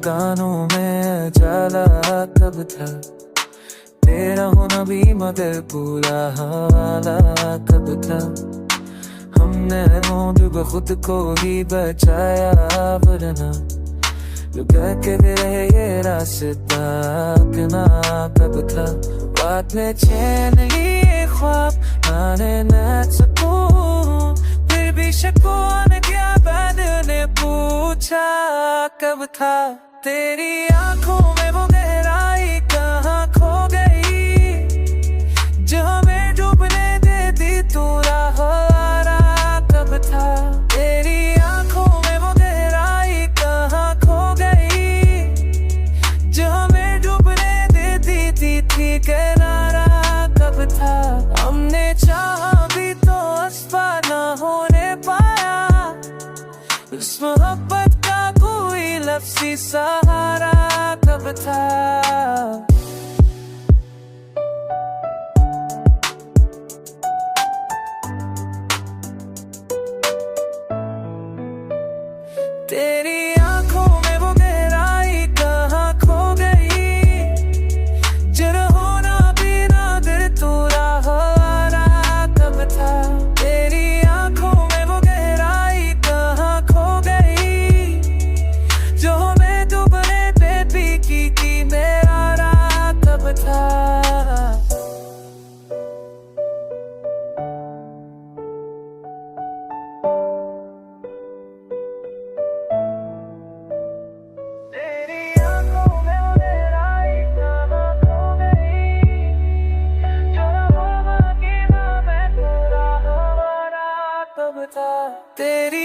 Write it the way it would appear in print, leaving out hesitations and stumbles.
कानों में जाला कब था, तेरा होना भी मगर पूरा हवाला कब था। हमने डूब खुद को ही बचाया, वरना लुका के रहे ये रास्ता अपना कब था। बात में चैन ये ख्वाब आने न सकूं, फिर भी शकों ने क्या बाद ने पूछा कब था। तेरी आंखों में वो गहराई कहाँ खो गई, जो हमें डूबने दे दी तू राहवारा कब था। तेरी आंखों में वो गहराई कहाँ खो गई, जो हमें डूबने दे दी थी किनारा कब था। हमने चाहा भी तो अस्पा ना होने पाया, उस मोहब्बत का कोई लफ्ज़ी सहारा कब था। तेरी आंखों में वो गहराई कहाँ खो गई, जरा होना भी नादिर तू राहवारा कब था। तेरी आंखों में वो गहराई कहाँ खो गई, जो हमें डूबने पे भी की मेरा कब था। तेरी